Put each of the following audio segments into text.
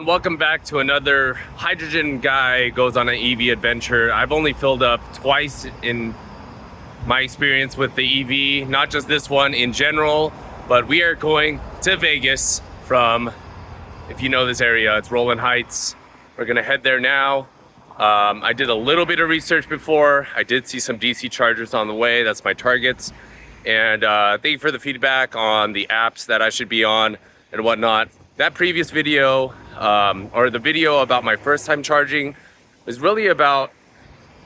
Welcome back to another hydrogen guy goes on an EV adventure. I've only filled up twice in my experience with the EV, not just this one in general, but we are going to Vegas from, if you know this area, it's Rolling Heights. We're gonna head there now. I did a little bit of research before. I did see some DC chargers on the way. That's my targets. And thank you for the feedback on the apps that I should be on and whatnot. That previous video, or the video about my first time charging, was really about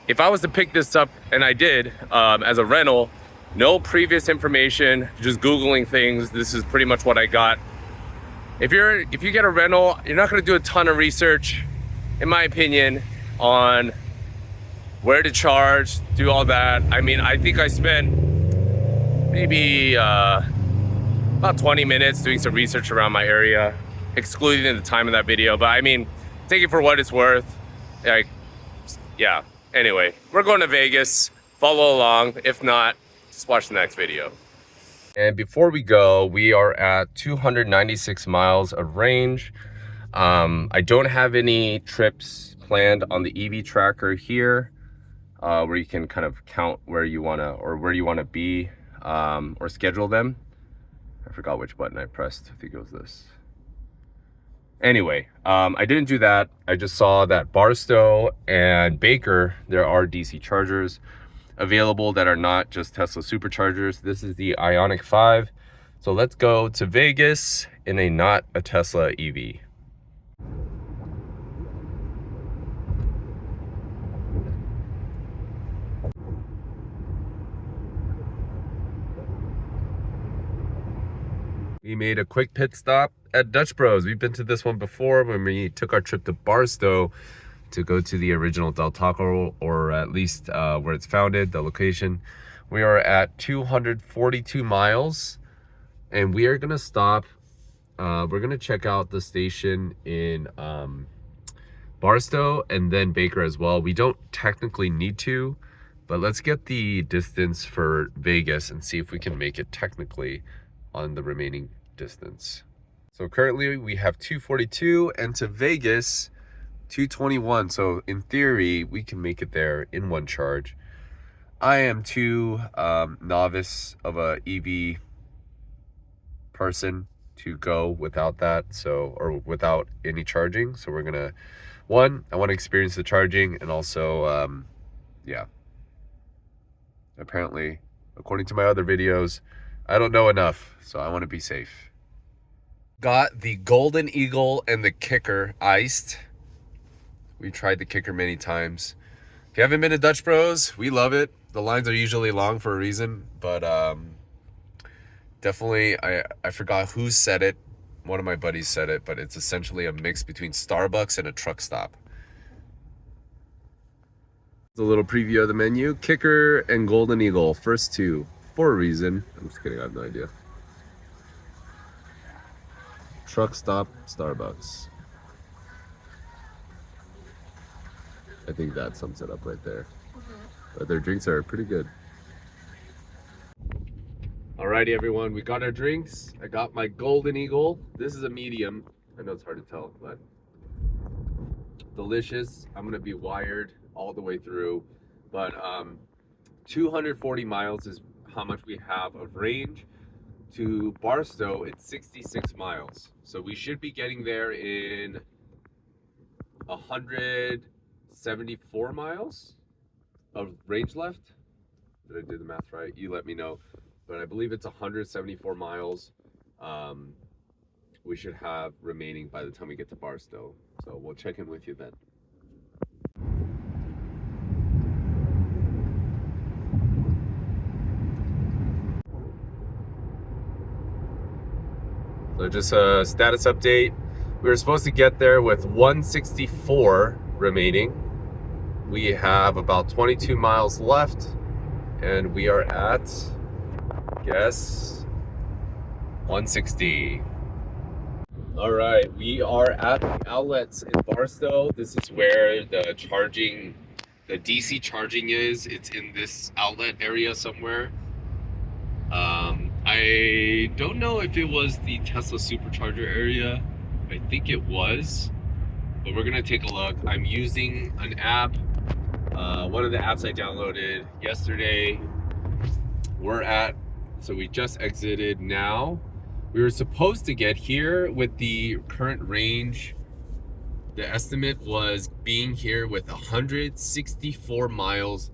if I was to pick this up, and I did, as a rental, no previous information, just Googling things. This is pretty much what I got. If you get a rental, you're not gonna do a ton of research, in my opinion, on where to charge, do all that. I mean, I think I spent maybe about 20 minutes doing some research around my area, excluding the time of that video. But I mean, take it for what it's worth. Like, yeah. Anyway, we're going to Vegas. Follow along. If not, just watch the next video. And before we go, we are at 296 miles of range. I don't have any trips planned on the EV tracker here, where you can kind of count where you wanna be, or schedule them. I forgot which button I pressed. I think it was this. Anyway, I didn't do that. I just saw that Barstow and Baker, there are DC chargers available that are not just Tesla superchargers. This is the Ioniq 5. So let's go to Vegas in a not a Tesla EV. We made a quick pit stop at Dutch Bros. We've been to this one before when we took our trip to Barstow to go to the original Del Taco, or at least where it's founded, the location. We are at 242 miles and we are gonna stop. We're gonna check out the station in Barstow and then Baker as well. We don't technically need to, but let's get the distance for Vegas and see if we can make it technically on the remaining distance. So currently we have 242 and to Vegas 221. So in theory we can make it there in one charge. I am too novice of a EV person to go without that, or without any charging. So we're gonna, I want to experience the charging, and also yeah, apparently according to my other videos I don't know enough, so I want to be safe. Got the Golden Eagle and the Kicker iced. We tried the Kicker many times. If you haven't been to Dutch Bros, we love it. The lines are usually long for a reason, but definitely, I forgot who said it. One of my buddies said it, but it's essentially a mix between Starbucks and a truck stop. A little preview of the menu. Kicker and Golden Eagle, first two. For a reason. I'm just kidding, I have no idea. Truck stop, Starbucks. I think that sums it up right there. But their drinks are pretty good. Alrighty everyone, we got our drinks. I got my Golden Eagle. This is a medium. I know it's hard to tell, but delicious. I'm gonna be wired all the way through. But 240 miles is how much we have of range. To Barstow, it's 66 miles. So we should be getting there in 174 miles of range left. Did I do the math right? You let me know. But I believe it's 174 miles we should have remaining by the time we get to Barstow. So we'll check in with you then. So just a status update. We were supposed to get there with 164 remaining. We have about 22 miles left and we are at, guess, 160. All right, we are at the outlets in Barstow. This is where the DC charging is. It's in this outlet area somewhere. I don't know if it was the Tesla supercharger area. I think it was. but we're gonna take a look. I'm using an app, one of the apps I downloaded yesterday. So we just exited now. We were supposed to get here with the current range. The estimate was being here with 164 miles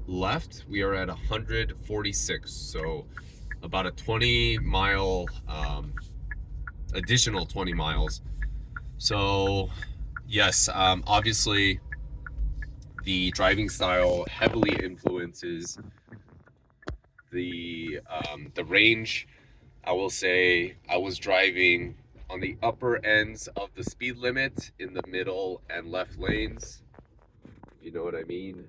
left. We are at 146, so about a 20-mile, additional 20 miles. So yes, obviously the driving style heavily influences the range. I will say I was driving on the upper ends of the speed limit in the middle and left lanes, if you know what I mean.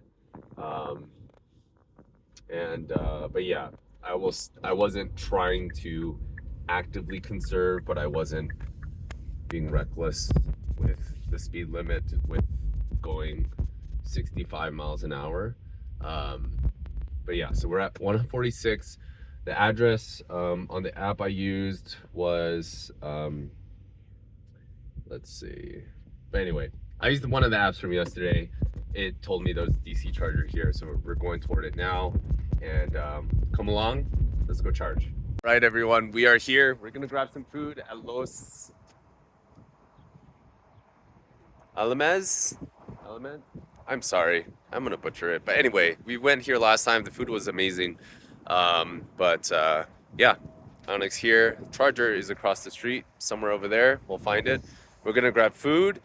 But yeah, I wasn't trying to actively conserve, but I wasn't being reckless with the speed limit with going 65 miles an hour. But yeah, so we're at 146. The address on the app I used was, let's see. But anyway, I used one of the apps from yesterday. It told me there was a DC charger here, so we're going toward it now. And come along, let's go charge. All right, everyone, we are here. We're gonna grab some food at Los Alames. Element? I'm sorry, I'm gonna butcher it. But anyway, we went here last time. The food was amazing. Yeah, Onyx here. Charger is across the street, somewhere over there. We'll find it. We're gonna grab food,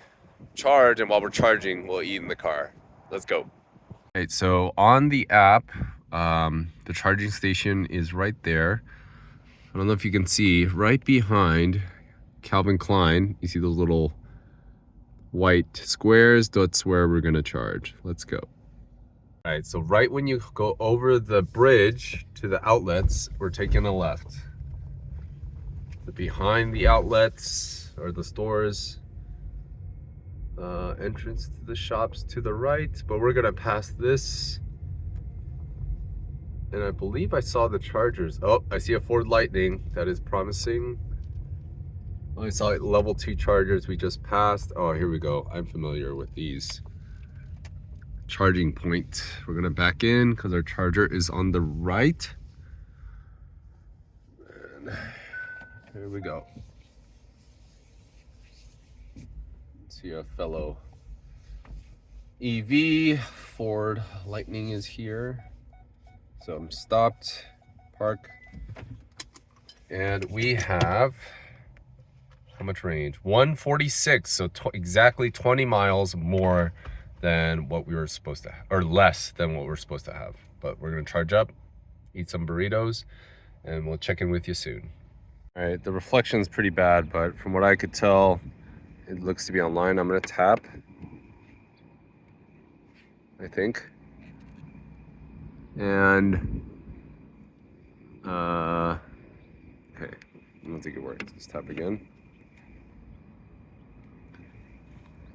charge, and while we're charging, we'll eat in the car. Let's go. All right, so on the app, the charging station is right there. I don't know if you can see, right behind Calvin Klein, you see those little white squares? That's where we're gonna charge. Let's go. All right, so right when you go over the bridge to the outlets, we're taking a left. Behind the outlets or the stores, entrance to the shops to the right, but we're gonna pass this. And I believe I saw the chargers. Oh, I see a Ford Lightning. That is promising. I saw level 2 chargers we just passed. Oh, here we go. I'm familiar with these. Charging point. We're gonna back in because our charger is on the right. And here we go. See a fellow EV Ford Lightning is here. So I'm stopped, park, and we have how much range? 146, so exactly 20 miles more than what we were supposed to have, or less than what we're supposed to have. But we're gonna charge up, eat some burritos, and we'll check in with you soon. All right, the reflection's pretty bad, but from what I could tell, it looks to be online. I'm gonna tap, I think. And, okay, I don't think it worked. Let's tap again.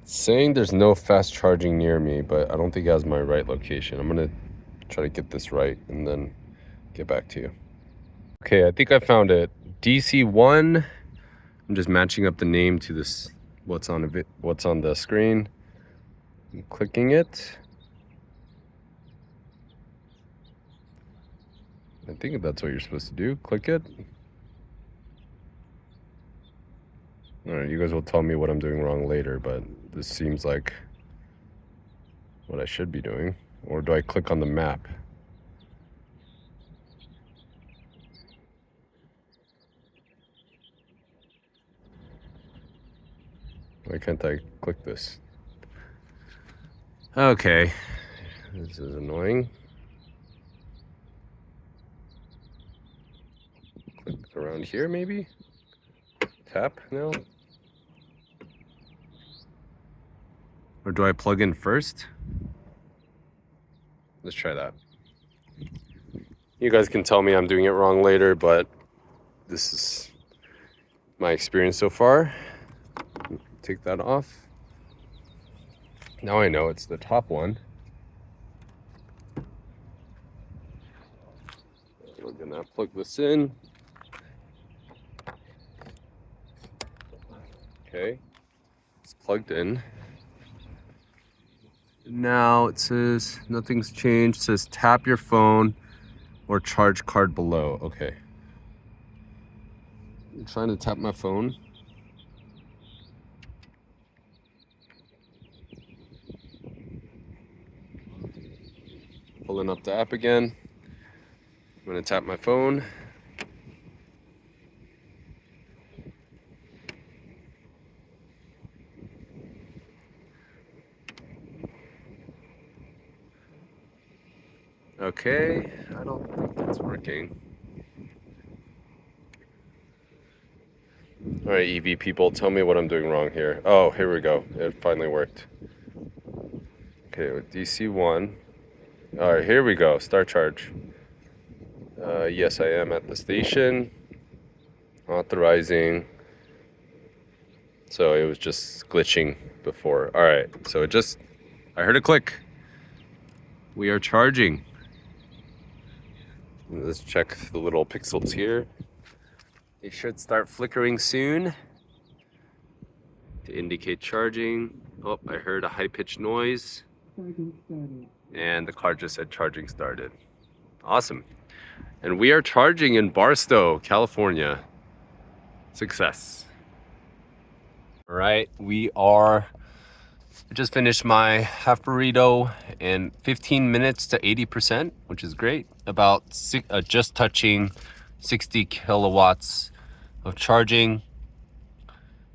It's saying there's no fast charging near me, but I don't think it has my right location. I'm gonna try to get this right and then get back to you. Okay, I think I found it. DC1. I'm just matching up the name to this, what's on the screen. I'm clicking it. I think that's what you're supposed to do. Click it. All right, you guys will tell me what I'm doing wrong later, but this seems like what I should be doing. Or do I click on the map? Why can't I click this? Okay, this is annoying. Click around here maybe? Tap now? Or do I plug in first? Let's try that. You guys can tell me I'm doing it wrong later, but this is my experience so far. Take that off. Now I know it's the top one. We're gonna plug this in. Okay, it's plugged in. Now it says nothing's changed. It says tap your phone or charge card below. Okay. I'm trying to tap my phone. Pulling up the app again. I'm gonna tap my phone. Okay, I don't think that's working. All right, EV people, tell me what I'm doing wrong here. Oh, here we go. It finally worked. Okay, with DC1. All right, here we go. Start charge. Yes, I am at the station. Authorizing. So it was just glitching before. All right, so I heard a click. We are charging. Let's check the little pixels here. They should start flickering soon to indicate charging. Oh, I heard a high-pitched noise. Charging started. And the car just said charging started. Awesome. And we are charging in Barstow, California. Success. All right, I just finished my half burrito in 15 minutes to 80%, which is great. Just touching 60 kilowatts of charging.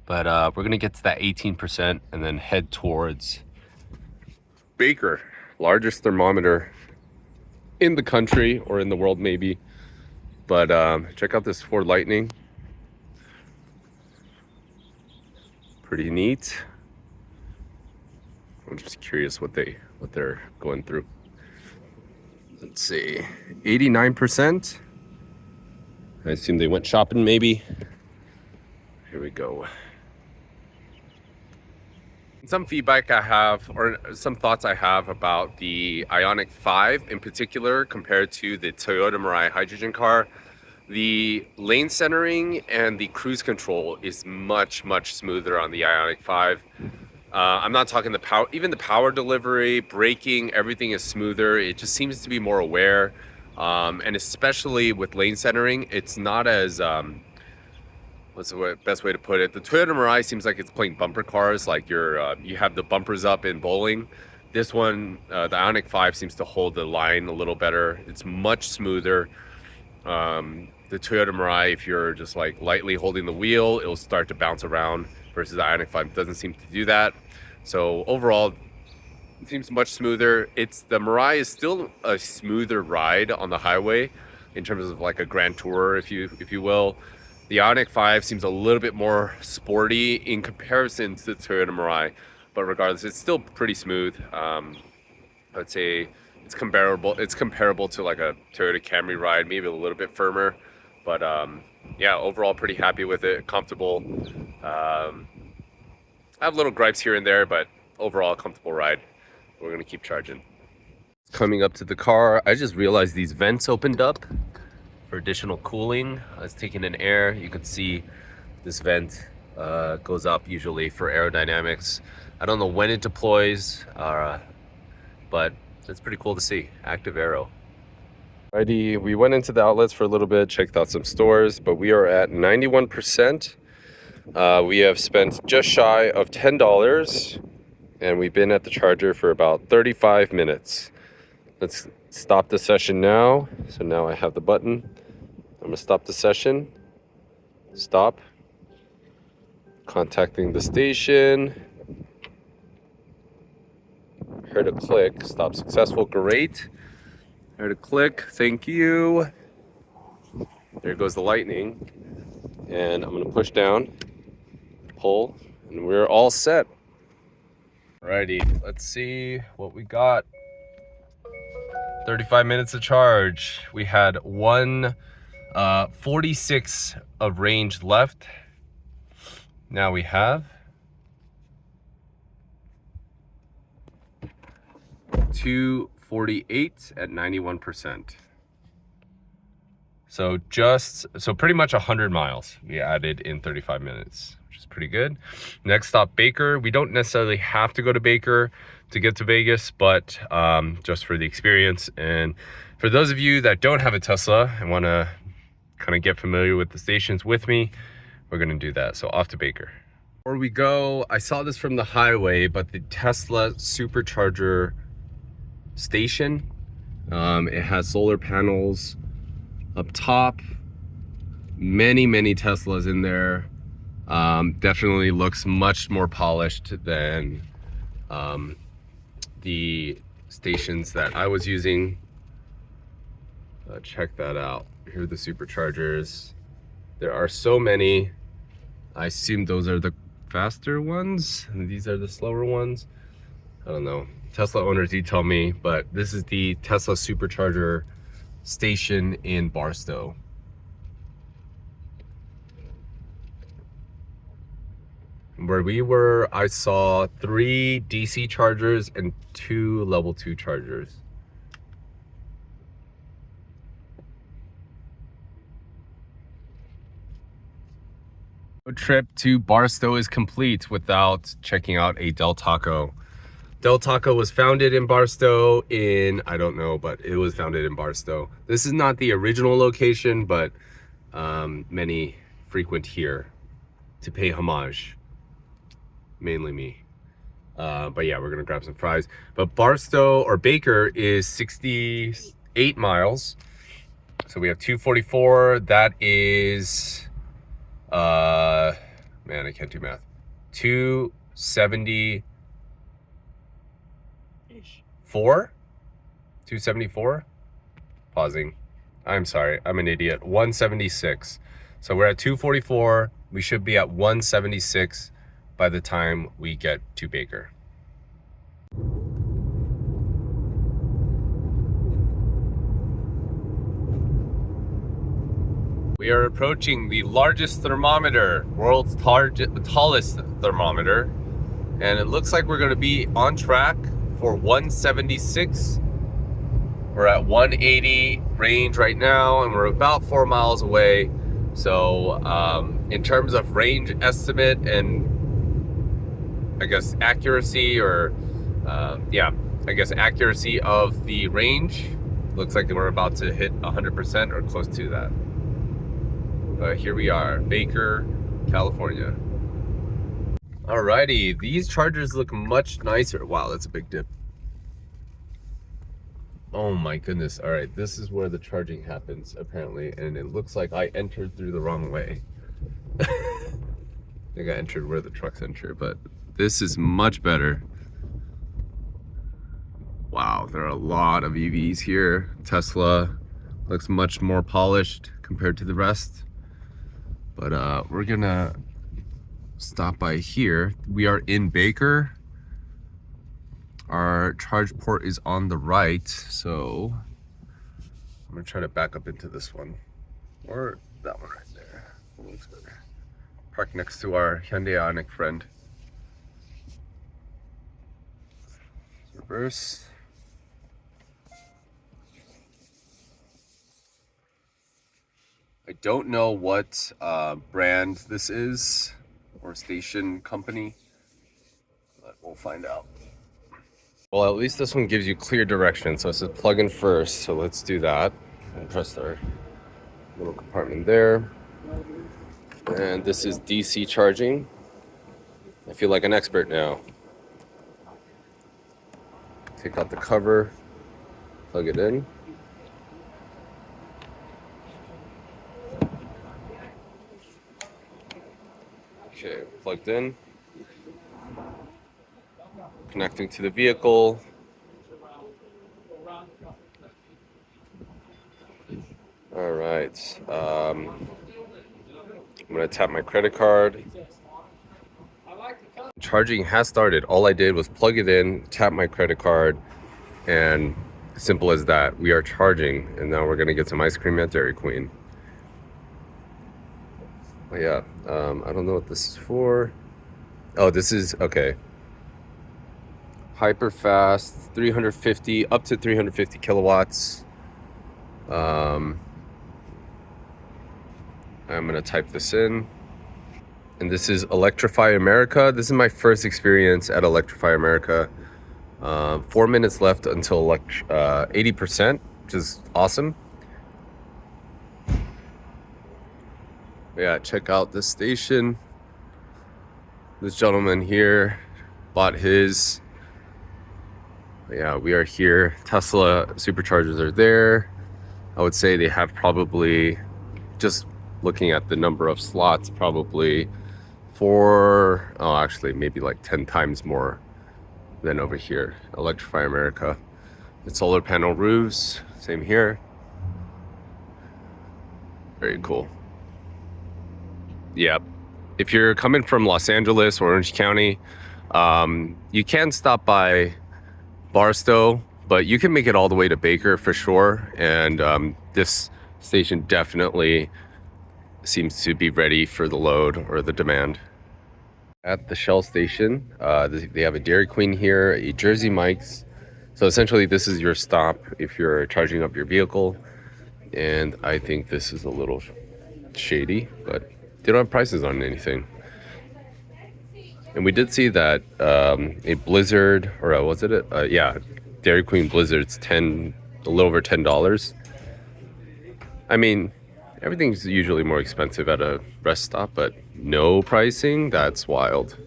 But we're gonna get to that 18% and then head towards Baker, largest thermometer in the country or in the world maybe. But check out this Ford Lightning. Pretty neat. I'm just curious what they're going through. Let's see, 89%. I assume they went shopping maybe. Here we go. Some feedback I have, or some thoughts I have about the Ioniq 5 in particular compared to the Toyota Mirai hydrogen car. The lane centering and the cruise control is much smoother on the Ioniq 5. I'm not talking the power, even the power delivery, braking, everything is smoother. It just seems to be more aware. And especially with lane centering, it's not as, what's the best way to put it? The Toyota Mirai seems like it's playing bumper cars, like you have the bumpers up in bowling. This one, the Ioniq 5 seems to hold the line a little better. It's much smoother. The Toyota Mirai, if you're just like lightly holding the wheel, it'll start to bounce around, versus the Ioniq 5 doesn't seem to do that. So overall, it seems much smoother. The Mirai is still a smoother ride on the highway in terms of like a Grand Tourer, if you will. The Ioniq 5 seems a little bit more sporty in comparison to the Toyota Mirai, but regardless, it's still pretty smooth. I would say it's comparable to like a Toyota Camry ride, maybe a little bit firmer, but yeah, overall pretty happy with it, comfortable. I have little gripes here and there, but overall a comfortable ride. We're gonna keep charging. Coming up to the car, I just realized these vents opened up for additional cooling. I was taking in air. You could see this vent goes up usually for aerodynamics. I don't know when it deploys, but it's pretty cool to see. Active aero. Alrighty, we went into the outlets for a little bit, checked out some stores, but we are at 91%. We have spent just shy of $10, and we've been at the charger for about 35 minutes. Let's stop the session now. So now I have the button. I'm gonna stop the session. Stop. Contacting the station. Heard a click. Stop successful. Great. Heard a click. Thank you. There goes the Lightning. And I'm gonna push down, pull, and we're all set. Alrighty, let's see what we got. 35 minutes of charge. We had 146 of range left. Now we have 248 at 91%. So pretty much 100 miles we added in 35 minutes, which is pretty good. Next stop, Baker. We don't necessarily have to go to Baker to get to Vegas, but just for the experience. And for those of you that don't have a Tesla and want to kind of get familiar with the stations with me, we're going to do that. So off to Baker. Before we go, I saw this from the highway, but the Tesla supercharger station, it has solar panels up top, many Teslas in there. Definitely looks much more polished than the stations that I was using. Check that out. Here are the superchargers. There are so many. I assume those are the faster ones and these are the slower ones. I don't know. Tesla owners, you tell me, but this is the Tesla supercharger station in Barstow. Where we were, I saw 3 DC chargers and 2 level 2 chargers. Road trip to Barstow is complete without checking out a Del Taco. Del Taco was founded in Barstow in, I don't know, but it was founded in Barstow. This is not the original location, but many frequent here to pay homage. Mainly me. But yeah, we're gonna grab some fries. But Barstow or Baker is 68 miles. So we have 244. That is, man, I can't do math. 274? 274? Pausing. I'm sorry, I'm an idiot. 176. So we're at 244. We should be at 176 by the time we get to Baker. We are approaching the largest thermometer, world's tallest thermometer, and it looks like we're going to be on track for 176. We're at 180 range right now, and we're about 4 miles away. So in terms of range estimate and I guess accuracy, or accuracy of the range, looks like we're about to hit 100% or close to that. But here we are, Baker, California. Alrighty, these chargers look much nicer. Wow, that's a big dip. Oh my goodness. All right, this is where the charging happens apparently, and it looks like I entered through the wrong way. I think I entered where the trucks enter, but this is much better. Wow, there are a lot of EVs here. Tesla looks much more polished compared to the rest. But we're gonna stop by here. We are in Baker. Our charge port is on the right, so I'm gonna try to back up into this one, or that one right there. Looks good. Park next to our Hyundai Ioniq friend. Reverse. I don't know what brand this is or station company, but we'll find out. Well, at least this one gives you clear direction. So it says plug in first. So let's do that. And press our little compartment there. And this is DC charging. I feel like an expert now. Take out the cover, plug it in. Okay, plugged in. Connecting to the vehicle. All right. I'm gonna tap my credit card. Charging has started. All I did was plug it in, tap my credit card, and simple as that. We are charging, and now we're gonna get some ice cream at Dairy Queen. But yeah, I don't know what this is for. Oh, this is, okay. Hyper fast, 350, up to 350 kilowatts. I'm gonna type this in. And this is Electrify America. This is my first experience at Electrify America. 4 minutes left until 80%, which is awesome. Yeah, check out this station. This gentleman here bought his. Yeah, we are here. Tesla superchargers are there. I would say they have probably, just looking at the number of slots, probably actually maybe like 10 times more than over here. Electrify America. The solar panel roofs, same here. Very cool. Yeah, if you're coming from Los Angeles or Orange County, you can stop by Barstow, but you can make it all the way to Baker for sure. And this station definitely seems to be ready for the load or the demand. At the Shell station, they have a Dairy Queen here, a Jersey Mike's. So essentially this is your stop if you're charging up your vehicle. And I think this is a little shady, but they don't have prices on anything. And we did see that a Blizzard, or was it yeah, Dairy Queen Blizzard's a little over $10. I mean, everything's usually more expensive at a rest stop, but no pricing? That's wild.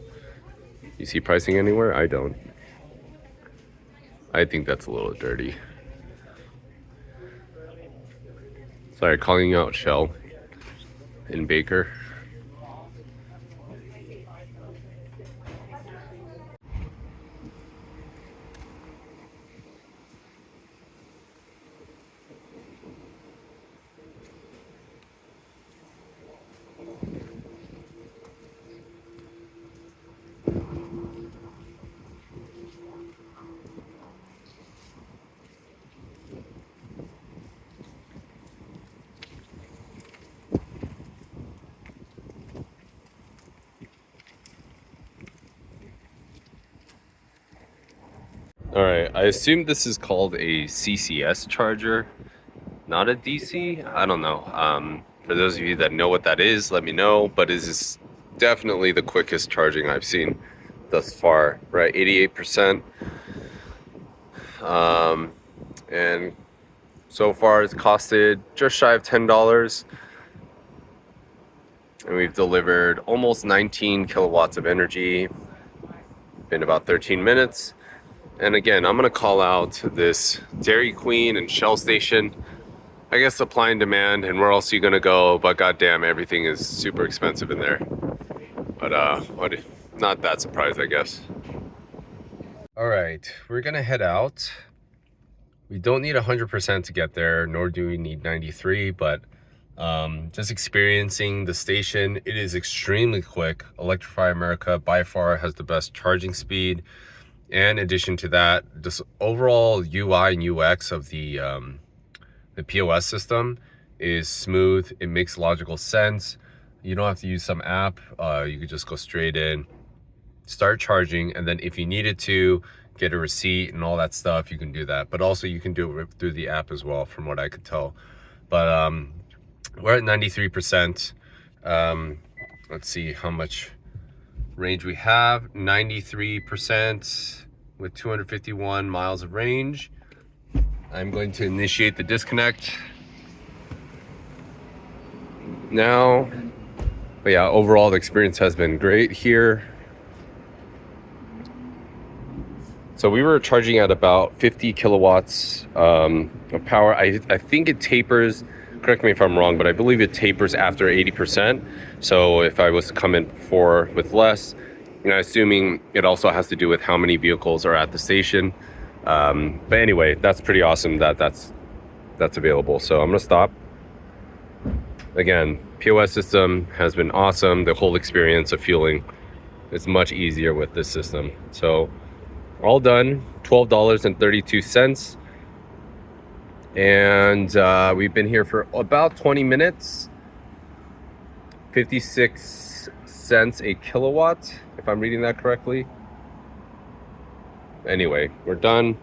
You see pricing anywhere? I don't. I think that's a little dirty. Sorry, calling out Shell in Baker. All right, I assume this is called a CCS charger, not a DC. I don't know. For those of you that know what that is, let me know. But it is definitely the quickest charging I've seen thus far. Right, 88%. And so far it's costed just shy of $10. And we've delivered almost 19 kilowatts of energy in about 13 minutes. And again, I'm gonna call out this Dairy Queen and Shell station. I guess supply and demand, and where else are you gonna go? But goddamn, everything is super expensive in there. But not that surprised, I guess. All right, we're gonna head out. We don't need 100% to get there, nor do we need 93, but just experiencing the station, it is extremely quick. Electrify America by far has the best charging speed. And in addition to that, just overall UI and UX of the POS system is smooth. It makes logical sense. You don't have to use some app. You could just go straight in, start charging, and then if you needed to get a receipt and all that stuff, you can do that. But also you can do it through the app as well, from what I could tell. But we're at 93%. Let's see how much range we have. 93% with 251 miles of range. I'm going to initiate the disconnect now. But yeah, overall the experience has been great here. So we were charging at about 50 kilowatts of power. I think it tapers, correct me if I'm wrong, but I believe it tapers after 80%. So if I was to come in before with less, you know, assuming it also has to do with how many vehicles are at the station. But anyway, that's pretty awesome that that's available. So I'm gonna stop. Again, POS system has been awesome. The whole experience of fueling is much easier with this system. So all done, $12.32. And we've been here for about 20 minutes. 56 cents a kilowatt, if I'm reading that correctly. Anyway, we're done.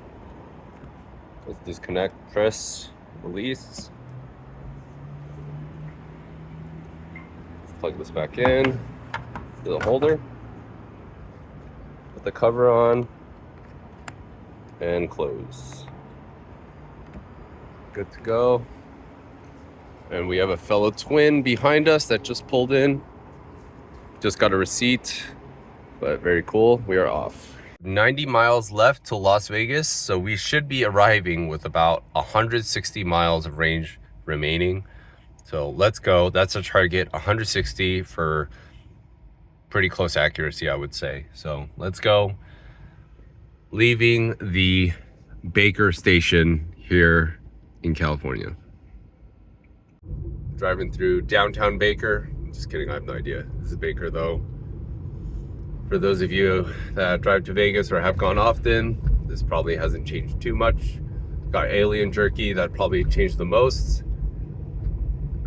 Let's disconnect, press, release. plug this back in to the holder, put the cover on, and close. Good to go. And we have a fellow twin behind us that just pulled in. Just got a receipt, but very cool. We are off. 90 miles left to Las Vegas, so we should be arriving with about 160 miles of range remaining. So let's go. That's a target, 160 for pretty close accuracy, I would say. So let's go. Leaving the Baker station here in California. Driving through downtown Baker. Just kidding, I have no idea. This is Baker though. For those of you that drive to Vegas or have gone often, this probably hasn't changed too much. Got Alien Jerky, that probably changed the most.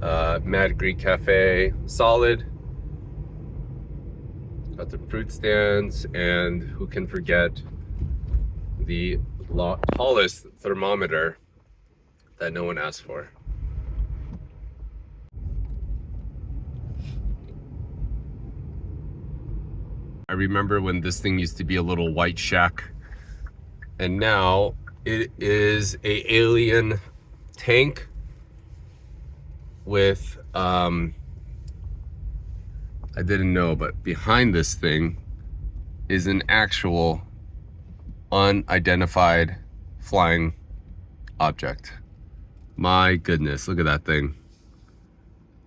Mad Greek Cafe, solid. Got the fruit stands, and who can forget the tallest thermometer that no one asked for. I remember when this thing used to be a little white shack, and now it is a alien tank with I didn't know, but behind this thing is an actual unidentified flying object. My goodness, look at that thing.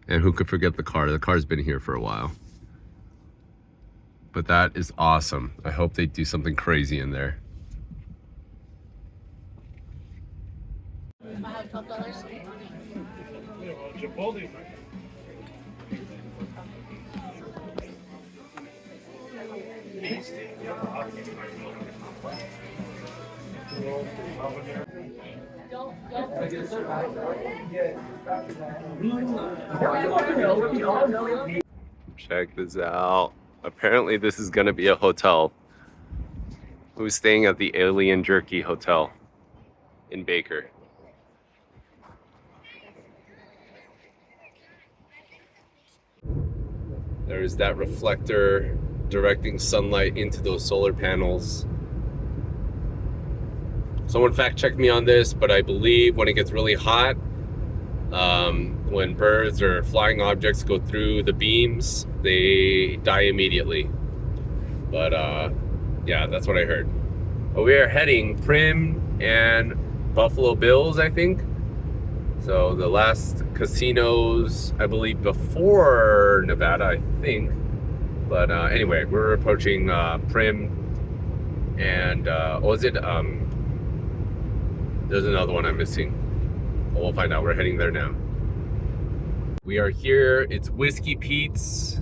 And who could forget the car? The car's been here for a while. But that is awesome. I hope they do something crazy in there. Check this out. Apparently this is gonna be a hotel. Who's staying at the Alien Jerky Hotel in Baker? There's that reflector directing sunlight into those solar panels. Someone fact checked me on this, but I believe when it gets really hot, when birds or flying objects go through the beams, they die immediately. But yeah, that's what I heard. But we are heading Prim and Buffalo Bills, I think. So the last casinos, I believe, before Nevada, I think. But anyway, we're approaching Prim and was it? There's another one I'm missing. But we'll find out. We're heading there now. We are here. It's Whiskey Pete's.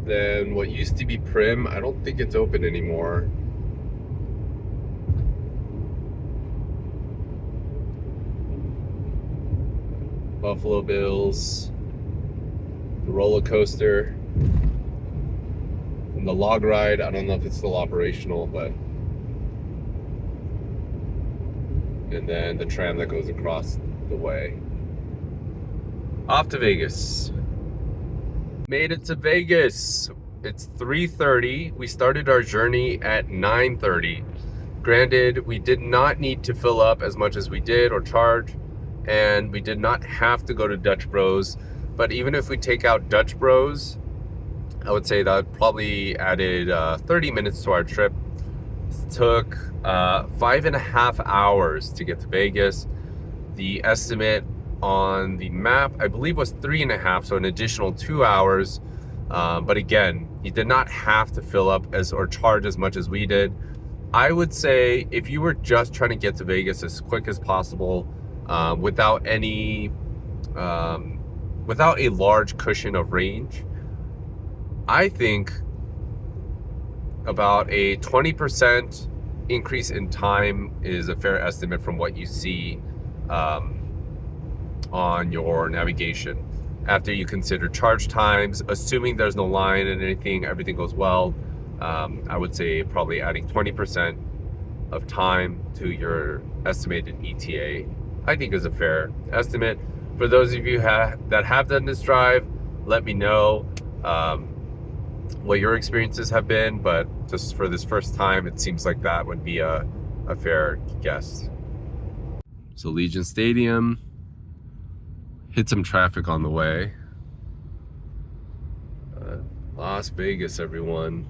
Then what used to be Prim, I don't think it's open anymore. Buffalo Bills, the roller coaster, and the log ride. I don't know if it's still operational, but. And then the tram that goes across the way. Off to Vegas. Made it to Vegas. It's 3:30. We started our journey at 9:30. Granted, we did not need to fill up as much as we did or charge, and we did not have to go to Dutch Bros. But even if we take out Dutch Bros, I would say that probably added 30 minutes to our trip. It took 5.5 hours to get to Vegas. The estimate on the map, I believe, was 3.5, so an additional 2 hours. But again, you did not have to fill up or charge as much as we did. I would say if you were just trying to get to Vegas as quick as possible, without a large cushion of range, I think about a 20% increase in time is a fair estimate from what you see on your navigation. After you consider charge times, assuming there's no line and everything goes well, I would say probably adding 20% of time to your estimated ETA, I think is a fair estimate. For those of you that have done this drive, let me know what your experiences have been, but just for this first time, it seems like that would be a fair guess. So Legion Stadium, hit some traffic on the way. Las Vegas, everyone.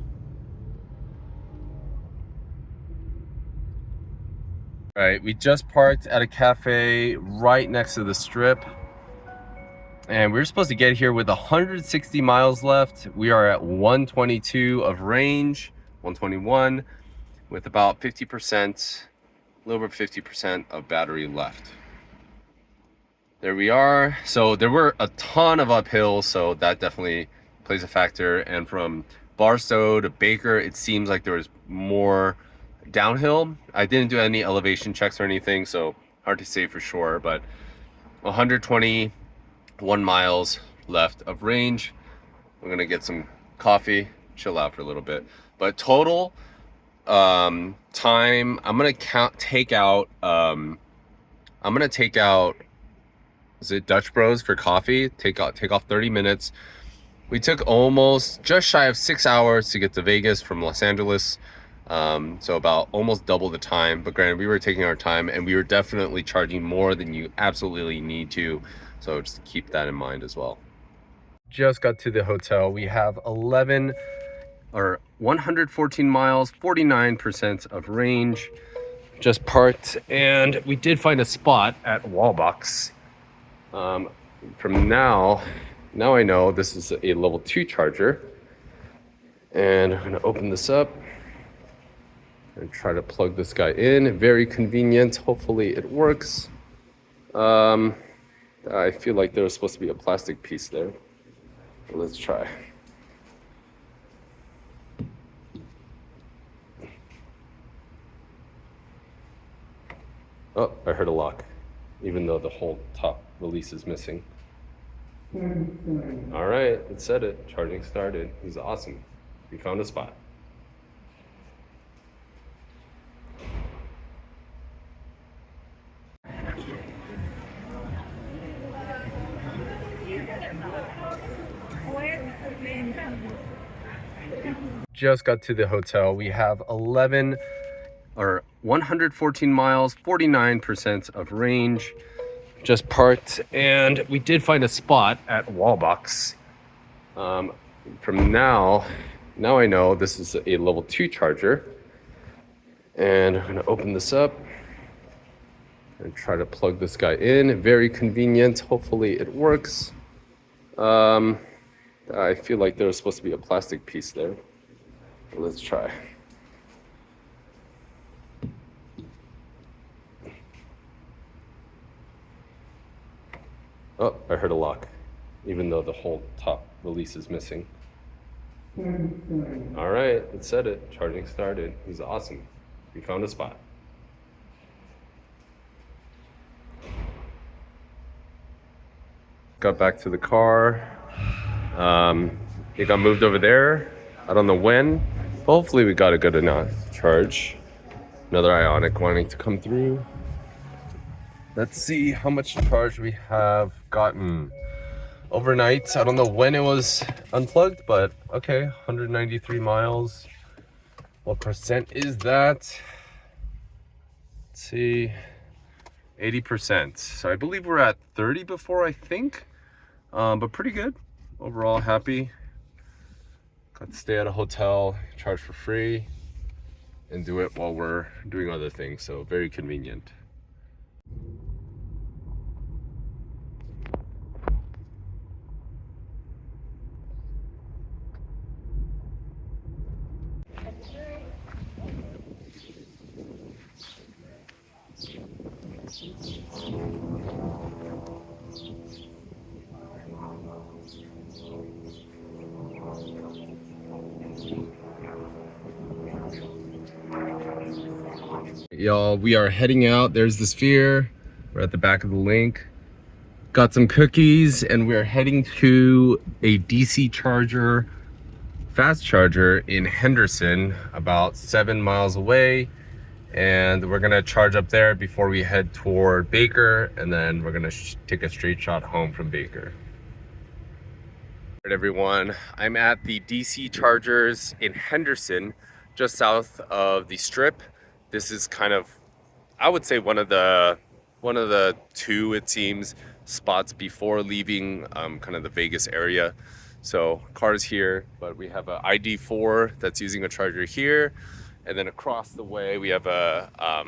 All right, we just parked at a cafe right next to the strip. And we're supposed to get here with 160 miles left. We are at 122 of range, 121, with about 50%, a little over 50% of battery left. There we are. So there were a ton of uphills, so that definitely plays a factor. And from Barstow to Baker, it seems like there was more downhill. I didn't do any elevation checks or anything, so hard to say for sure, but 121 miles left of range. I'm gonna get some coffee, chill out for a little bit. But total time, I'm gonna take out, is it Dutch Bros for coffee? Take off 30 minutes. We took almost just shy of 6 hours to get to Vegas from Los Angeles. So about almost double the time, but granted, we were taking our time and we were definitely charging more than you absolutely need to. So just keep that in mind as well. Just got to the hotel. We have 114 miles, 49% of range. Just parked, and we did find a spot at Wallbox. From now I know this is a level 2 charger. And I'm gonna open this up and try to plug this guy in. Very convenient. Hopefully it works. I feel like there was supposed to be a plastic piece there. Let's try. Oh, I heard a lock, even though the whole top release is missing. All right, it said it. Charging started. It was awesome. We found a spot. Just got to the hotel. We have 114 miles, 49% of range. Just parked, and we did find a spot at Wallbox. From now I know this is a level 2 charger. And I'm gonna open this up and try to plug this guy in. Very convenient. Hopefully it works. I feel like there was supposed to be a plastic piece there. Let's try. Oh, I heard a lock, even though the whole top release is missing. All right, it said it. Charging started. It was awesome. We found a spot. Got back to the car. It got moved over there. I don't know when. Hopefully we got a good enough charge. Another Ionic wanting to come through. Let's see how much charge we have gotten overnight. I don't know when it was unplugged, but okay, 193 miles. What percent is that? Let's see, 80%. So I believe we're at 30 before, I think, but pretty good. Overall happy. Got to stay at a hotel, charge for free, and do it while we're doing other things, so very convenient. Y'all, we are heading out. There's the Sphere. We're at the back of the link. Got some cookies, and we're heading to a DC charger, fast charger in Henderson, about 7 miles away. and we're gonna charge up there before we head toward Baker, and then we're gonna take a straight shot home from Baker. All right, everyone, I'm at the DC chargers in Henderson, just south of the Strip. This is kind of, I would say, one of the two, it seems, spots before leaving kind of the Vegas area. So cars here, but we have a ID4 that's using a charger here, and then across the way we have a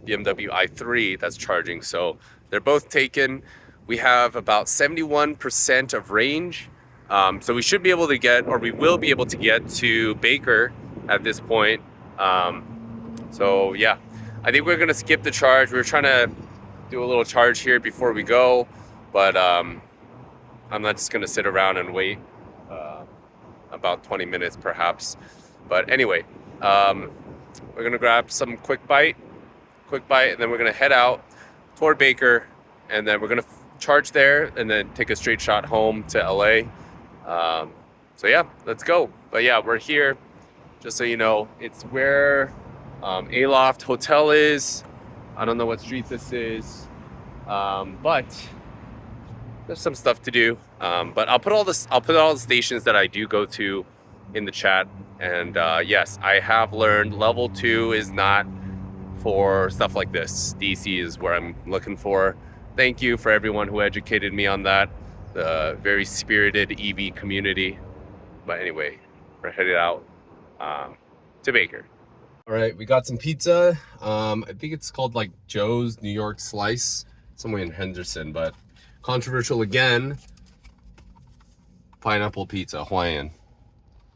BMW i3 that's charging. So they're both taken. We have about 71% of range. So we should be able to get, or we will be able to get to Baker at this point. So yeah, I think we're gonna skip the charge. We were trying to do a little charge here before we go, but I'm not just gonna sit around and wait about 20 minutes perhaps. But anyway, we're gonna grab some quick bite, and then we're gonna head out toward Baker, and then we're gonna charge there, and then take a straight shot home to LA. So yeah, let's go. But yeah, we're here, just so you know, it's where Aloft Hotel is. I don't know what street this is, but there's some stuff to do. But I'll put all the stations that I do go to in the chat. And yes, I have learned level 2 is not for stuff like this. DC is where I'm looking for. Thank you for everyone who educated me on that. The very spirited EV community. But anyway, we're headed out to Baker. All right, we got some pizza. I think it's called like Joe's New York Slice, somewhere in Henderson, but controversial again. Pineapple pizza, Hawaiian.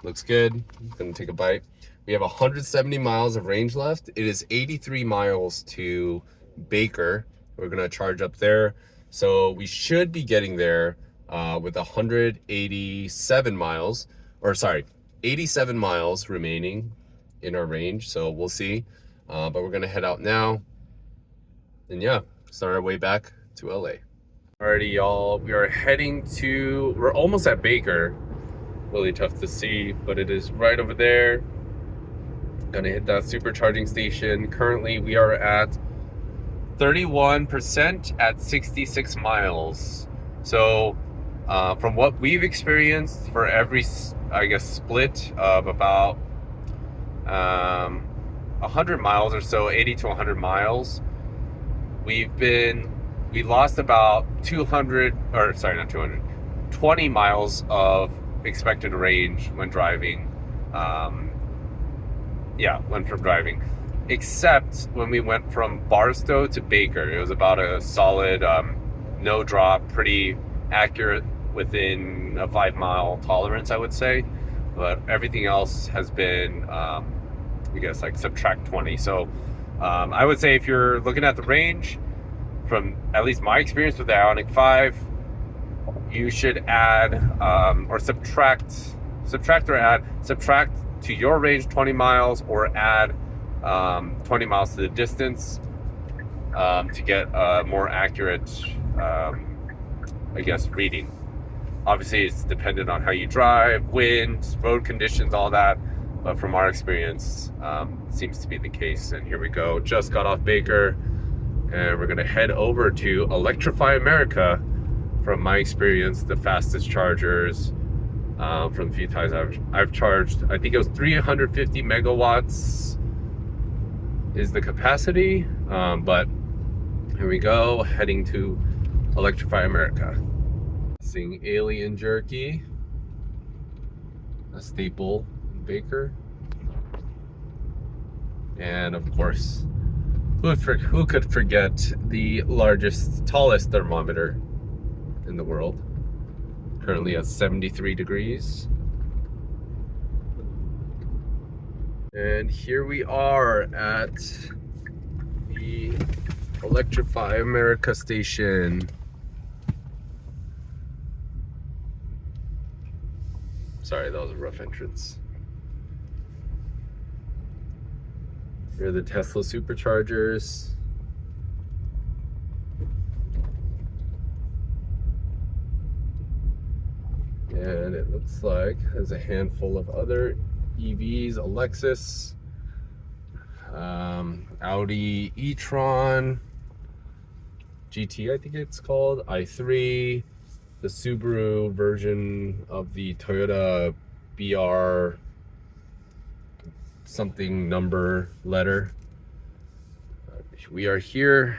Looks good. I'm gonna take a bite. We have 170 miles of range left. It is 83 miles to Baker. We're gonna charge up there. So we should be getting there with 187 miles, or sorry, 87 miles remaining in our range. So we'll see. But we're gonna head out now. And yeah, start our way back to LA. Alrighty, y'all, we're almost at Baker. Really tough to see, but it is right over there. Gonna hit that supercharging station. Currently, we are at 31% at 66 miles. So from what we've experienced, for every, I guess, split of about 100 miles or so, 80 to 100 miles, we lost about 20 miles of expected range when driving. From driving, except when we went from Barstow to Baker. It was about a solid no drop, pretty accurate within a 5-mile tolerance, I would say. But everything else has been I guess like subtract 20. So I would say if you're looking at the range, from at least my experience with the Ioniq 5, you should add or subtract to your range 20 miles, or add 20 miles to the distance to get a more accurate, I guess, reading. Obviously, it's dependent on how you drive, wind, road conditions, all that. But from our experience, it seems to be the case. And here we go. Just got off Baker, and we're gonna head over to Electrify America. From my experience, the fastest chargers. From the few times I've charged, I think it was 350 megawatts is the capacity. But here we go, heading to Electrify America. Seeing Alien Jerky, a staple in Baker. And of course, who could forget the tallest thermometer in the world? Currently at 73 degrees. And here we are at the Electrify America station. Sorry, that was a rough entrance. Here are the Tesla superchargers. And it looks like there's a handful of other EVs, a Lexus, Audi e-tron GT, I think it's called, i3, the Subaru version of the Toyota BR something number letter. We are here.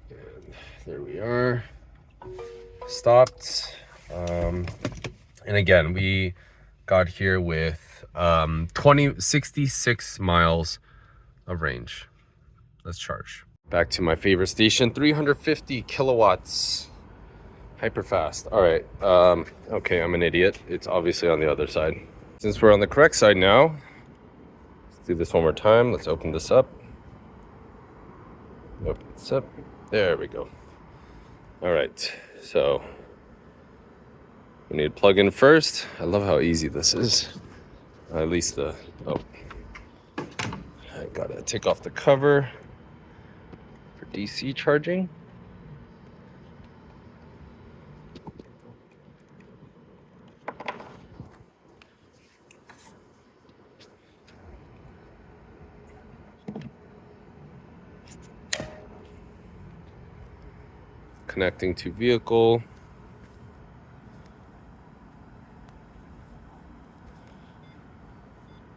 And there we are. Stopped. And again, we got here with 66 miles of range. Let's charge. Back to my favorite station, 350 kilowatts. Hyper fast. All right. Okay, I'm an idiot. It's obviously on the other side. Since we're on the correct side now, let's do this one more time. Let's open this up. Open this up. There we go. All right. So we need to plug in first. I love how easy this is. At least I gotta take off the cover for DC charging. Connecting to vehicle.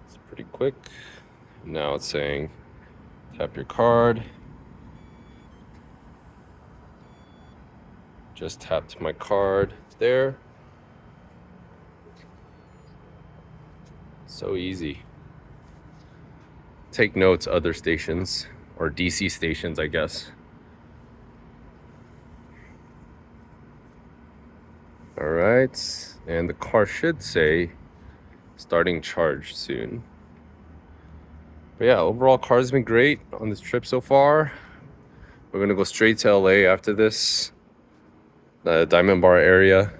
It's pretty quick. Now it's saying tap your card. Just tapped my card there. So easy. Take notes, other stations, or DC stations, I guess. All right, and the car should say starting charge soon. But yeah, overall car's been great on this trip so far. We're gonna go straight to LA after this, the Diamond Bar area.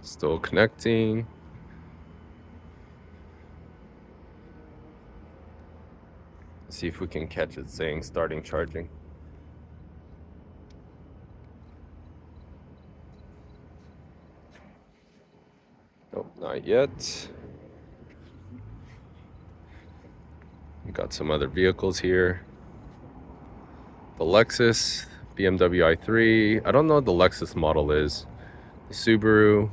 Still connecting. See if we can catch it saying starting charging. Nope, not yet. We got some other vehicles here. The Lexus, BMW i3. I don't know what the Lexus model is. The Subaru.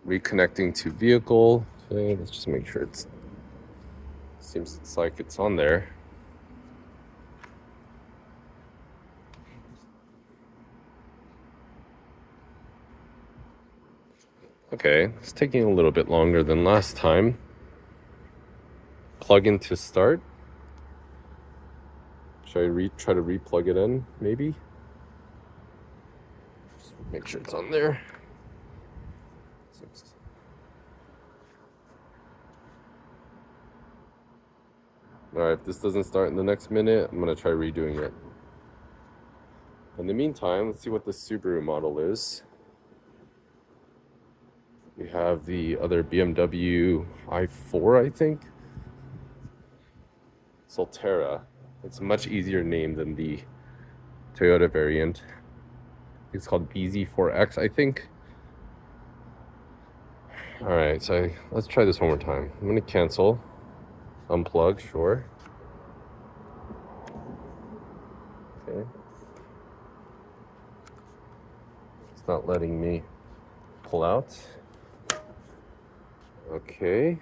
Reconnecting to vehicle. Okay, let's just make sure seems like it's on there. Okay, it's taking a little bit longer than last time. Plug in to start. Should I try to re-plug it in, maybe? Just make sure it's on there. Alright, if this doesn't start in the next minute, I'm gonna try redoing it. In the meantime, let's see what the Subaru model is. We have the other BMW i4, I think. Solterra. It's a much easier name than the Toyota variant. It's called BZ4X, I think. Alright, so let's try this one more time. I'm gonna cancel. Unplug, sure. Okay. It's not letting me pull out. Okay.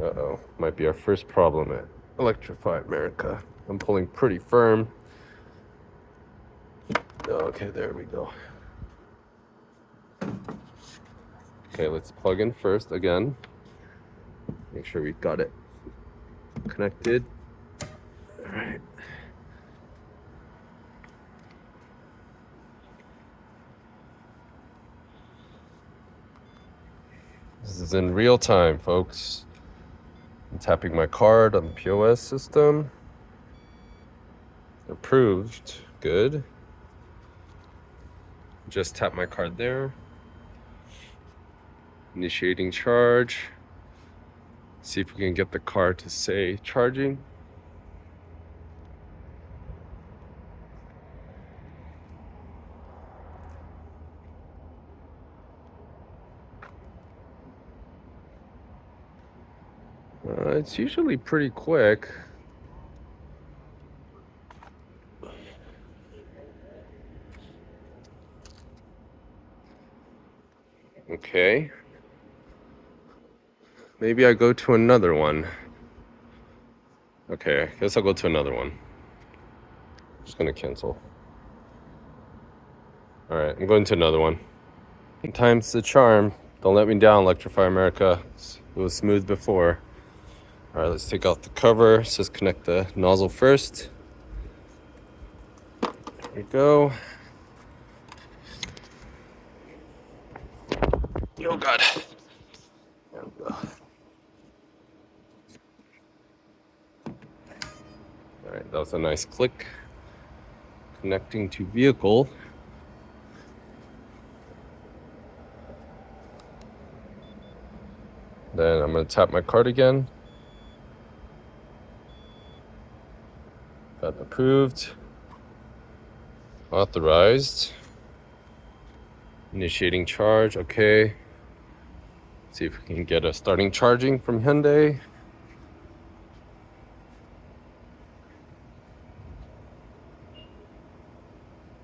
Uh-oh. Might be our first problem at Electrify America. I'm pulling pretty firm. Okay, there we go. Okay, let's plug in first again. Make sure we've got it connected. All right. This is in real time, folks. I'm tapping my card on the POS system. Approved. Good. Just tap my card there. Initiating charge. See if we can get the car to say charging. It's usually pretty quick. Okay. Maybe I go to another one. Okay, I guess I'll go to another one. Just gonna cancel. All right, I'm going to another one. Time's the charm. Don't let me down, Electrify America. It was smooth before. All right, let's take out the cover. It says connect the nozzle first. There we go. Oh God. There we go. All right, that was a nice click. Connecting to vehicle. Then I'm gonna tap my card again. Got approved. Authorized. Initiating charge, okay. See if we can get a starting charging from Hyundai.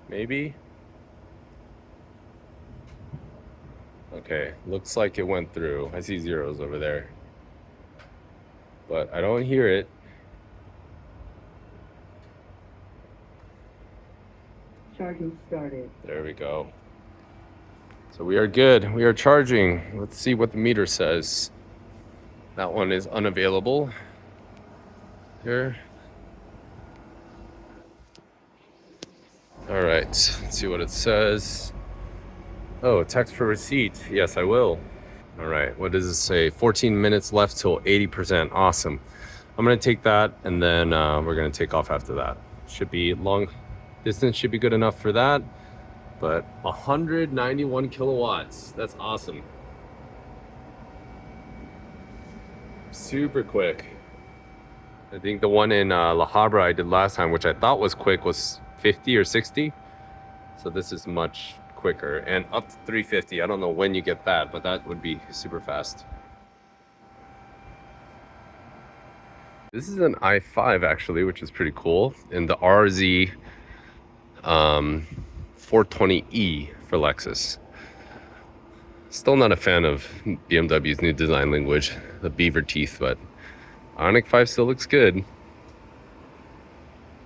Maybe. Okay, looks like it went through. I see zeros over there, but I don't hear it. Charging started. There we go. So we are good. We are charging. Let's see what the meter says. That one is unavailable. Here. All right, let's see what it says. Oh, text for receipt. Yes, I will. All right, what does it say? 14 minutes left till 80%. Awesome. I'm gonna take that and then we're gonna take off after that. Should be long distance, should be good enough for that. But 191 kilowatts, that's awesome. Super quick. I think the one in La Habra I did last time, which I thought was quick, was 50 or 60. So this is much quicker, and up to 350. I don't know when you get that, but that would be super fast. This is an i5 actually, which is pretty cool, in the RZ 420e for Lexus. Still not a fan of BMW's new design language, the beaver teeth, but Ioniq 5 still looks good.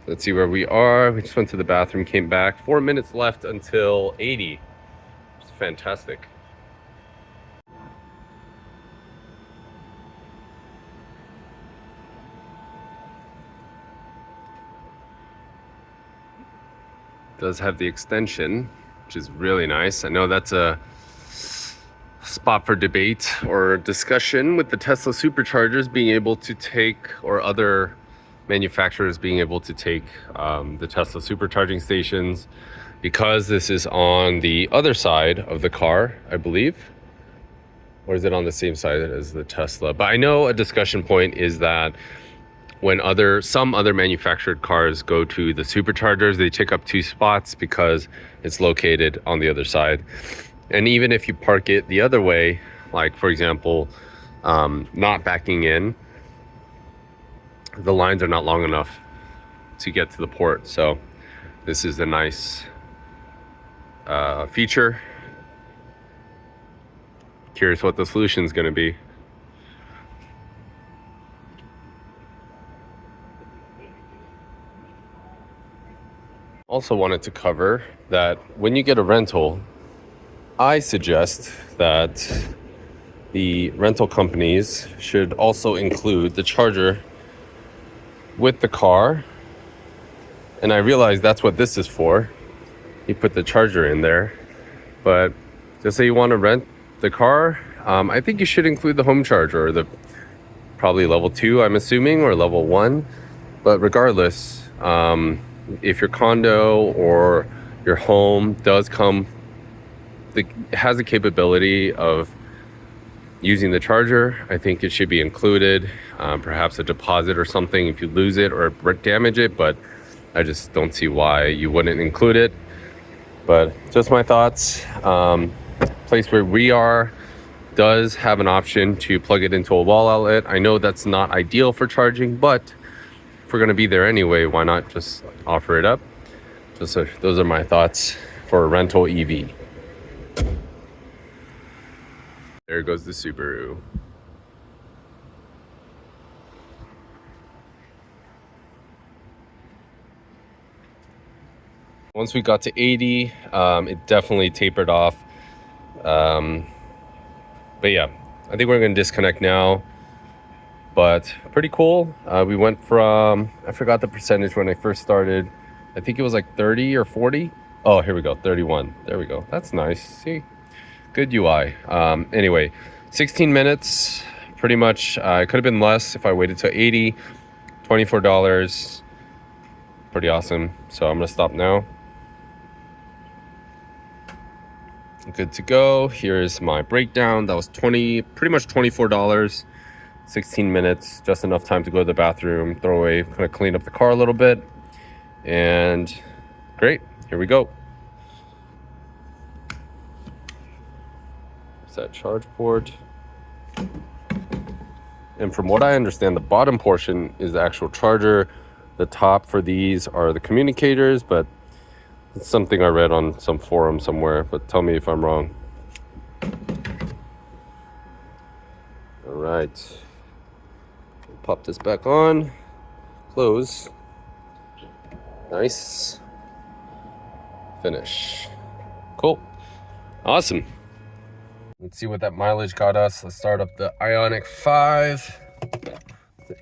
Let's see where we are. We just went to the bathroom, came back. 4 minutes left until 80. It's fantastic. Does have the extension, which is really nice. I know that's a spot for debate or discussion with the Tesla superchargers being able to take, or other manufacturers being able to take the Tesla supercharging stations, because this is on the other side of the car, I believe. Or is it on the same side as the Tesla? But I know a discussion point is that when some other manufactured cars go to the superchargers, they take up 2 spots because it's located on the other side. And even if you park it the other way, like for example, not backing in, the lines are not long enough to get to the port. So this is a nice feature. Curious what the solution is going to be. Also wanted to cover that when you get a rental, I suggest that the rental companies should also include the charger with the car. And I realize that's what this is for. You put the charger in there. But just say you want to rent the car, I think you should include the home charger, or the probably level 2, I'm assuming, or level 1. But regardless, if your condo or your home does come, has the capability of using the charger, I think it should be included. Perhaps a deposit or something if you lose it or damage it, but I just don't see why you wouldn't include it. But just my thoughts. Place where we are does have an option to plug it into a wall outlet. I know that's not ideal for charging, but if we're going to be there anyway, why not just offer it up? Those are my thoughts for a rental EV. There goes the Subaru. Once we got to 80, it definitely tapered off. But yeah, I think we're going to disconnect now. But pretty cool. We went from, I forgot the percentage when I first started. I think it was like 30 or 40. Oh, here we go, 31. There we go. That's nice. See, good UI. Anyway, 16 minutes. Pretty much, it could have been less if I waited till 80. $24. Pretty awesome. So I'm gonna stop now. Good to go. Here's my breakdown. That was pretty much $24. 16 minutes, just enough time to go to the bathroom, throw away, kind of clean up the car a little bit. And great, here we go. There's that charge port. And from what I understand, the bottom portion is the actual charger. The top for these are the communicators, but it's something I read on some forum somewhere, but tell me if I'm wrong. All right. Pop this back on. Close. Nice. Finish. Cool. Awesome. Let's see what that mileage got us. Let's start up the Ioniq 5.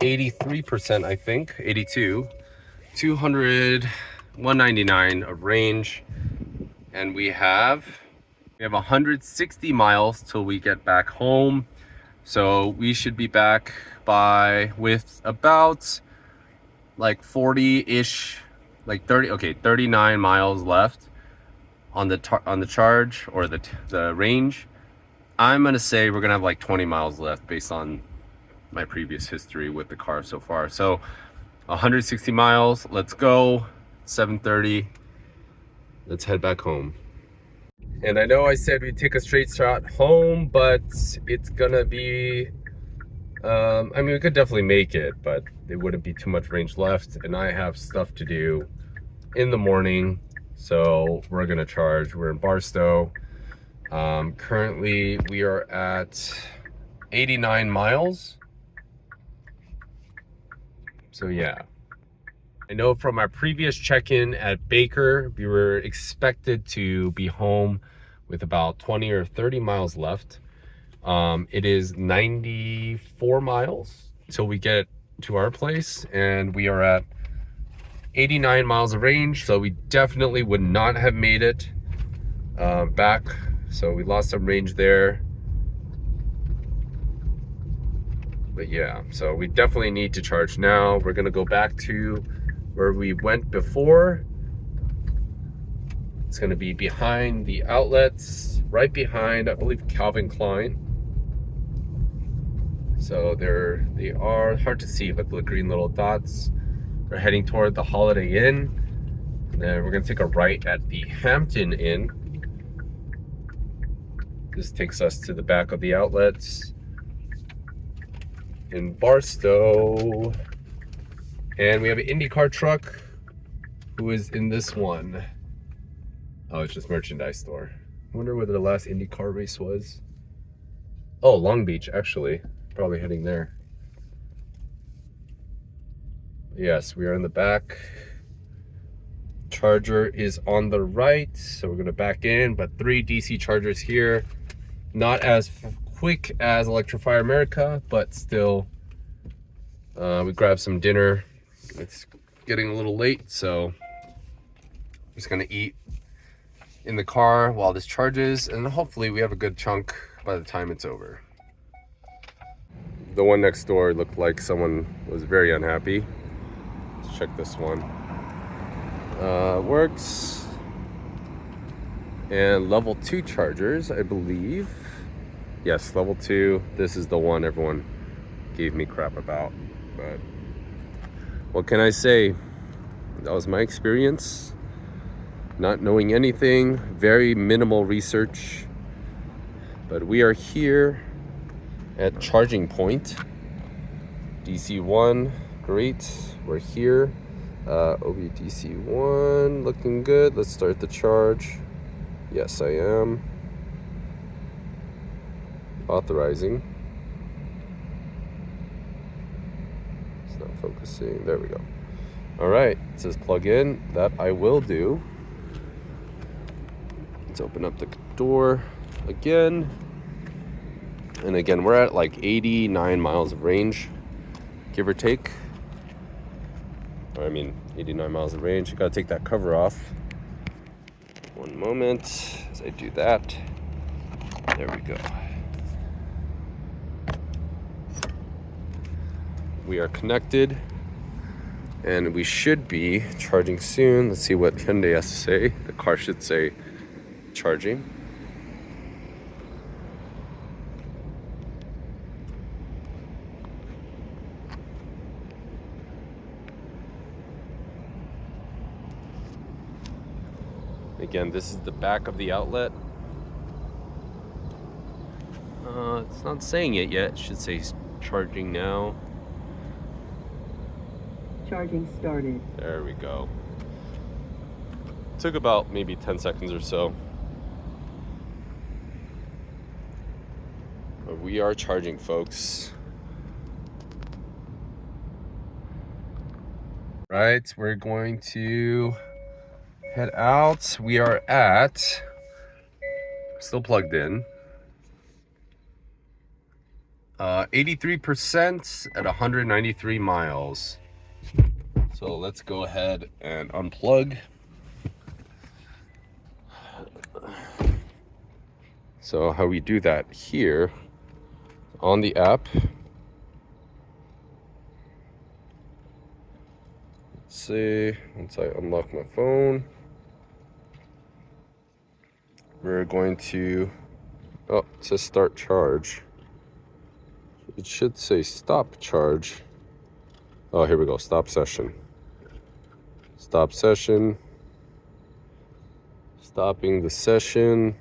83%, I think. 82. 199 of range. And we have 160 miles till we get back home. So we should be back with about like 40-ish, like 39 miles left on the charge or the range. I'm gonna say we're gonna have like 20 miles left based on my previous history with the car so far. So 160 miles, let's go. 7:30, let's head back home. And I know I said we'd take a straight shot home, but it's gonna be, I mean, we could definitely make it, but there wouldn't be too much range left. And I have stuff to do in the morning. So we're gonna charge. We're in Barstow. Currently we are at 89 miles. So yeah. I know from our previous check-in at Baker, we were expected to be home with about 20 or 30 miles left. It is 94 miles till we get to our place, and we are at 89 miles of range. So we definitely would not have made it back. So we lost some range there. But yeah, so we definitely need to charge now. We're gonna go back to where we went before. It's gonna be behind the outlets, right behind, I believe, Calvin Klein. So they are hard to see, but the green little dots. We're heading toward the Holiday Inn. And then we're gonna take a right at the Hampton Inn. This takes us to the back of the outlets in Barstow. And we have an IndyCar truck who is in this one. Oh, it's just merchandise store. I wonder where the last IndyCar race was. Oh, Long Beach, actually. Probably heading there. Yes, we are in the back. Charger is on the right, so we're gonna back in, but 3 DC chargers here. Not as quick as Electrify America, but still, we grabbed some dinner. It's getting a little late, so I'm just gonna eat in the car while this charges, and hopefully we have a good chunk by the time it's over. The one next door looked like someone was very unhappy. Let's check this one. works. And level 2 chargers, I believe. Yes, level 2. This is the one everyone gave me crap about. But what can I say? That was my experience. Not knowing anything, very minimal research. But we are here at charging point. DC1, great. We're here. OBDC1, looking good. Let's start the charge. Yes, I am. Authorizing. It's not focusing. There we go. All right, it says plug in. That I will do. Let's open up the door again. And again, we're at like 89 miles of range, give or take. I mean, 89 miles of range. You gotta take that cover off. One moment as I do that. There we go. We are connected and we should be charging soon. Let's see what Hyundai has to say. The car should say charging. Again, this is the back of the outlet. It's not saying it yet. It should say charging now. Charging started. There we go. Took about maybe 10 seconds or so. But we are charging, folks. Right, we're going to head out. We are at, still plugged in, 83% at 193 miles. So let's go ahead and unplug. So how we do that here on the app. Let's see, once I unlock my phone, we're going to, oh, it says start charge. It should say stop charge. Oh, here we go, stop session. Stop session. Stopping the session.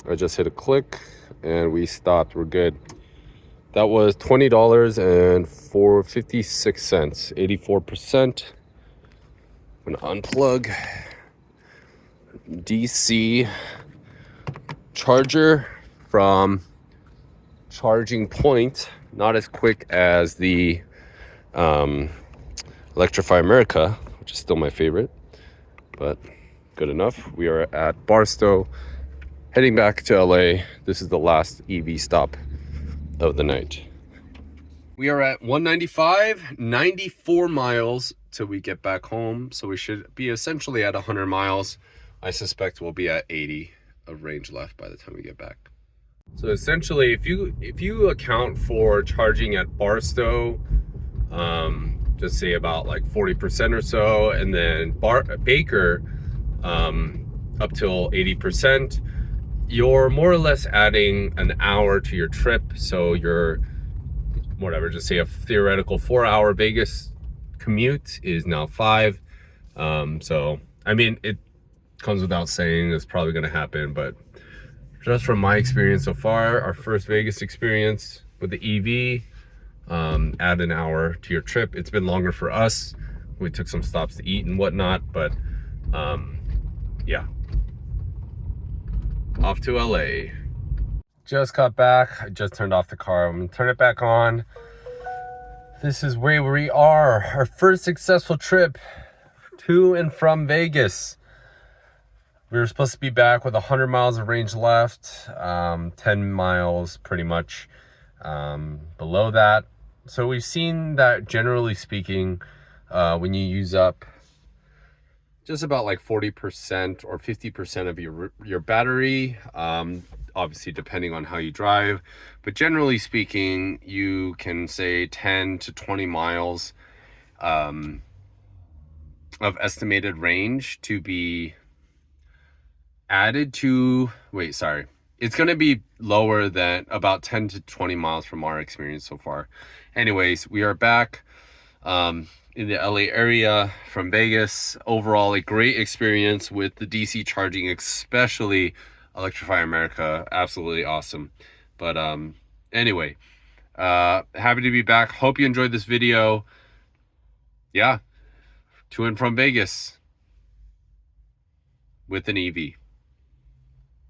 I just hit a click and we stopped, we're good. That was $20 and 56 cents, 84%. I'm gonna unplug DC charger from charging point. Not as quick as the Electrify America, which is still my favorite, but good enough. We are at Barstow, heading back to LA. This is the last EV stop of the night. We are at 195, 94 miles till we get back home. So we should be essentially at 100 miles. I suspect we'll be at 80 of range left by the time we get back. So essentially, if you account for charging at Barstow, just say about like 40% or so, and then Baker up till 80%, you're more or less adding an hour to your trip. So you're, whatever, just say a theoretical 4-hour Vegas commute is now 5. So I mean, it comes without saying it's probably going to happen, but just from my experience so far, our first Vegas experience with the EV, add an hour to your trip. It's been longer for us. We took some stops to eat and whatnot, but yeah. Off to LA. Just got back. I just turned off the car. I'm gonna turn it back on. This is where we are. Our first successful trip to and from Vegas. We were supposed to be back with 100 miles of range left, 10 miles pretty much below that. So we've seen that, generally speaking, when you use up just about like 40% or 50% of your battery, obviously depending on how you drive, but generally speaking, you can say 10 to 20 miles of estimated range to be added to, it's going to be lower than about 10 to 20 miles from our experience so far. Anyways, we are back in the LA area from Vegas. Overall, a great experience with the DC charging, especially Electrify America. Absolutely awesome. But anyway, happy to be back. Hope you enjoyed this video. Yeah, to and from Vegas with an EV.